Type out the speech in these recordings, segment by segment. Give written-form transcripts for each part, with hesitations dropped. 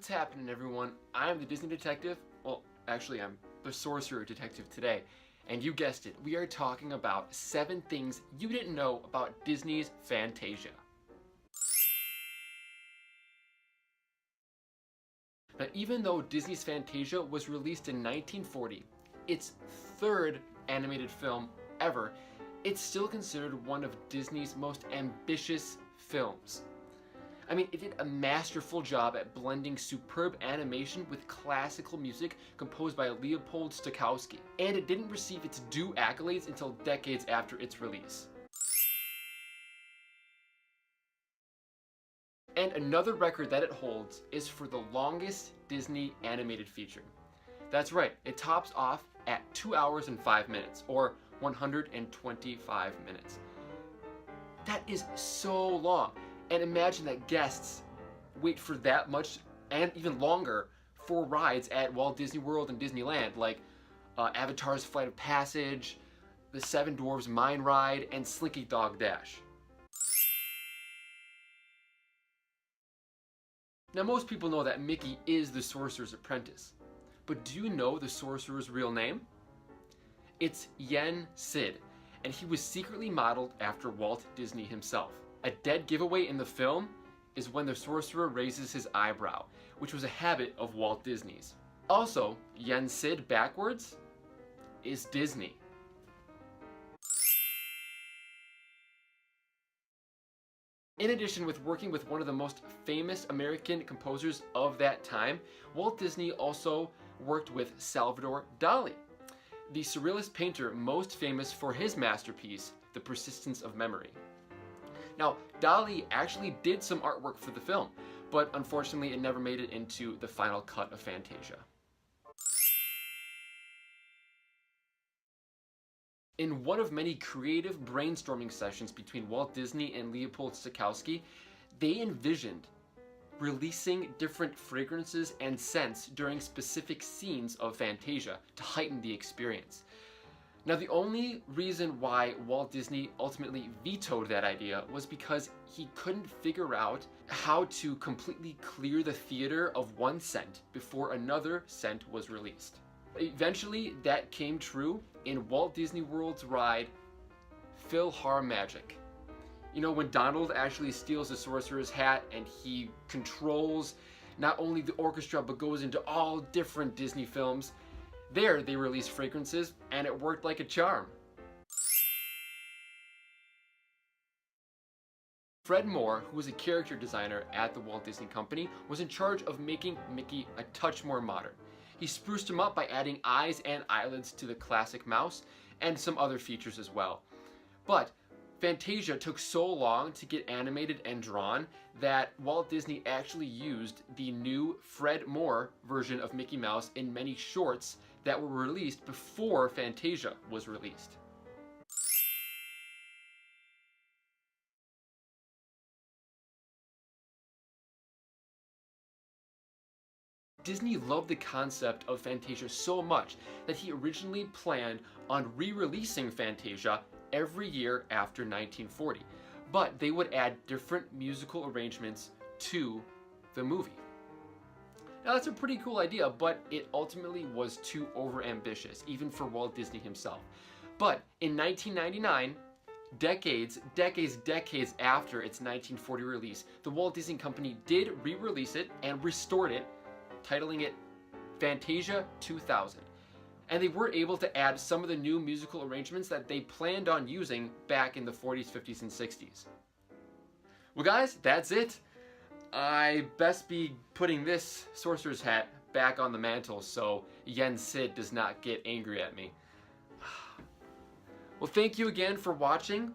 What's happening, everyone? I'm the Disney detective. Well, actually, I'm the sorcerer detective today. And you guessed it, we are talking about 7 things you didn't know about Disney's Fantasia. Now, even though Disney's Fantasia was released in 1940, its 3rd animated film ever, it's still considered one of Disney's most ambitious films. I mean, it did a masterful job at blending superb animation with classical music composed by Leopold Stokowski, and it didn't receive its due accolades until decades after its release. And another record that it holds is for the longest Disney animated feature. That's right, it tops off at 2 hours and 5 minutes, or 125 minutes. That is so long. And imagine that guests wait for that much and even longer for rides at Walt Disney World and Disneyland, like Avatar's Flight of Passage, the Seven Dwarfs Mine Ride, and Slinky Dog Dash. Now, most people know that Mickey is the Sorcerer's Apprentice, but do you know the Sorcerer's real name? It's Yen Sid, and he was secretly modeled after Walt Disney himself. A dead giveaway in the film is when the sorcerer raises his eyebrow, which was a habit of Walt Disney's. Also, Yen Sid backwards is Disney. In addition, with working with one of the most famous American composers of that time, Walt Disney also worked with Salvador Dali, the surrealist painter most famous for his masterpiece, The Persistence of Memory. Now, Dali actually did some artwork for the film, but unfortunately it never made it into the final cut of Fantasia. In one of many creative brainstorming sessions between Walt Disney and Leopold Stokowski, they envisioned releasing different fragrances and scents during specific scenes of Fantasia to heighten the experience. Now, the only reason why Walt Disney ultimately vetoed that idea was because he couldn't figure out how to completely clear the theater of one scent before another scent was released. Eventually, that came true in Walt Disney World's ride, PhilharMagic. You know, when Donald actually steals the sorcerer's hat and he controls not only the orchestra but goes into all different Disney films. There, they released fragrances, and it worked like a charm. Fred Moore, who was a character designer at the Walt Disney Company, was in charge of making Mickey a touch more modern. He spruced him up by adding eyes and eyelids to the classic mouse, and some other features as well. But Fantasia took so long to get animated and drawn that Walt Disney actually used the new Fred Moore version of Mickey Mouse in many shorts that were released before Fantasia was released. Disney loved the concept of Fantasia so much that he originally planned on re-releasing Fantasia every year after 1940, but they would add different musical arrangements to the movie. Now, that's a pretty cool idea, but it ultimately was too overambitious, even for Walt Disney himself. But in 1999, decades after its 1940 release, the Walt Disney Company did re-release it and restored it, titling it Fantasia 2000. And they were able to add some of the new musical arrangements that they planned on using back in the 40s, 50s, and 60s. Well, guys, that's it. I best be putting this sorcerer's hat back on the mantle so Yen Sid does not get angry at me. Well, thank you again for watching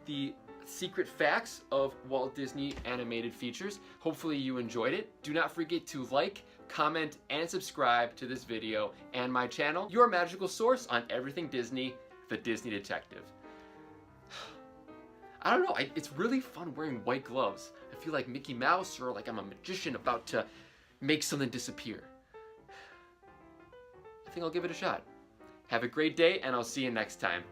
the secret facts of Walt Disney animated features. Hopefully you enjoyed it. Do not forget to like, comment, and subscribe to this video and my channel, your magical source on everything Disney, the Disney Detective. I don't know, it's really fun wearing white gloves. I feel like Mickey Mouse or like I'm a magician about to make something disappear. I think I'll give it a shot. Have a great day, and I'll see you next time.